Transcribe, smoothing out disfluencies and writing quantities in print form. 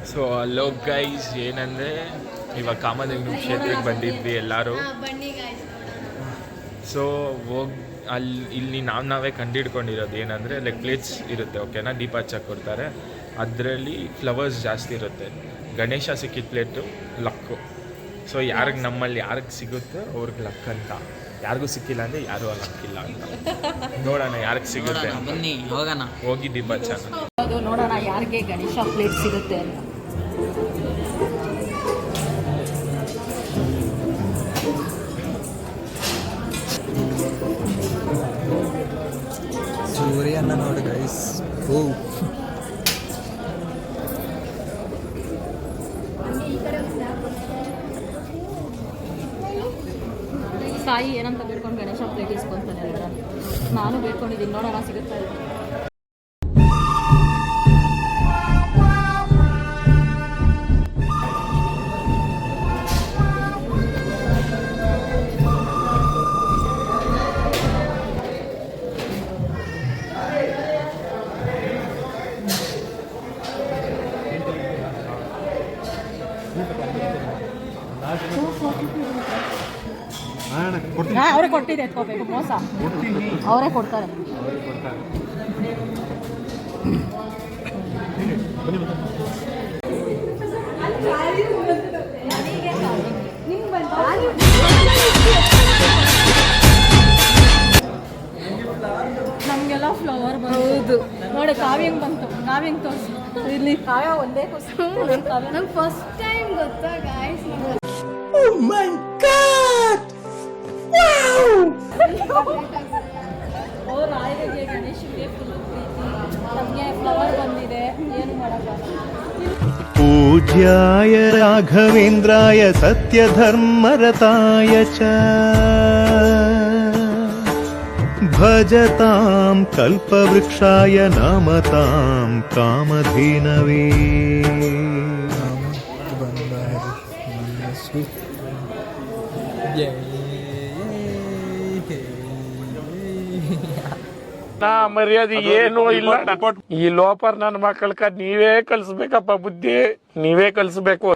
So hello guys, ಏನಂದರೆ ಇವಾಗ ಕಾಮಧೇನು ಕ್ಷೇತ್ರಕ್ಕೆ ಬಂದಿದ್ವಿ ಎಲ್ಲರೂ. ಸೊ ಇಲ್ಲಿ ನಾವೇ ಕಂಡುಹಿಡ್ಕೊಂಡಿರೋದು ಏನಂದರೆ ಲೈಕ್ ಪ್ಲೇಟ್ಸ್ ಇರುತ್ತೆ, ಓಕೆನಾ, ದೀಪ ಹಚ್ಚಕ್ಕೆ ಕೊಡ್ತಾರೆ. ಅದರಲ್ಲಿ ಫ್ಲವರ್ಸ್ ಜಾಸ್ತಿ ಇರುತ್ತೆ. ಗಣೇಶ ಸಿಕ್ಕಿದ ಪ್ಲೇಟು ಲಕ್ಕು. ಸೊ ನಮ್ಮಲ್ಲಿ ಯಾರಿಗೆ ಸಿಗುತ್ತೋ ಅವ್ರಿಗೆ ಲಕ್ ಅಂತ, ಯಾರಿಗೂ ಸಿಕ್ಕಿಲ್ಲ ಅಂದರೆ ಯಾರೂ ಲಕ್ಕಿಲ್ಲ ಅಂತ. ನೋಡೋಣ ಯಾರಿಗೆ ಸಿಗುತ್ತೆ, ಬನ್ನಿ ಹೋಗೋಣ, ಹೋಗಿ ದೀಪ ಹಚ್ಚೋಣ. ನೋಡೋಣ ಯಾರಿಗೆ ಗಣೇಶ ಪ್ಲೇಟ್ ಸಿಗುತ್ತೆ ಅಂತ. ಸೂರ್ಯನ ನೋಡಿ ಗೈಸ್. ಸಾಯಿ ಏನಂತ ಬೇಡ್ಕೊಂಡು ಗಣೇಶ ಪ್ಲೇಟ್ ಇಸ್ಕೊಂತಾನೆ ಅಲ್ಲ, ನಾನು ಬೇಡ್ಕೊಂಡಿದ್ದೀನಿ, ನೋಡೋಣ ಸಿಗುತ್ತಾ ಇಲ್ಲ. ಅವರೇ ಕೊಟ್ಟಿದೆ, ಎತ್ಕೋಬೇಕು, ಮೋಸ. ಅವರೇ ಕೊಡ್ತಾರೆ. ನಮಗೆಲ್ಲ ಫ್ಲವರ್ ಹೌದು ನೋಡಿ. ಕಾವ್ಯಂಗೆ ಬಂತು, ಕಾವ್ಯಂಗೆ ತೋರಿಸಿ. ಇಲ್ಲಿ ಕಾವ್ಯ ಒಂದೇ ನಂಗೆ ಫಸ್ಟ್ ಟೈಮ್ ಗೊತ್ತಾ guys. Oh my God! Wow! ರಾಯರಿಗೆ ಗಣೇಶನಿಗೆ ಫುಲ್ ಪ್ರೀತಿ, ನಮಗೆ ಫ್ಲವರ್ ಬಂದಿದೆ, ಏನು ಮಾಡೋಕ್ಕಾಗಲ್ಲ. ಪೂಜ್ಯಾಯ ರಾಘವೇಂದ್ರಾಯ ಸತ್ಯಧರ್ಮರತಾಯ ಚ ಭಜತಾಂ ಕಲ್ಪವೃಕ್ಷಾಯ ನಮತಾಂ ಕಾಮಧೇನವೇ. ಮರ್ಯಾದೆ ಏನು ಇಲ್ಲ. ಈ ಲೋಪರ್ ನನ್ನ ಮಕ್ಕಳಕ್ಕ ನೀವೇ ಕಲಿಸ್ಬೇಕಪ್ಪ, ಬುದ್ಧಿ ನೀವೇ ಕಲಿಸ್ಬೇಕು.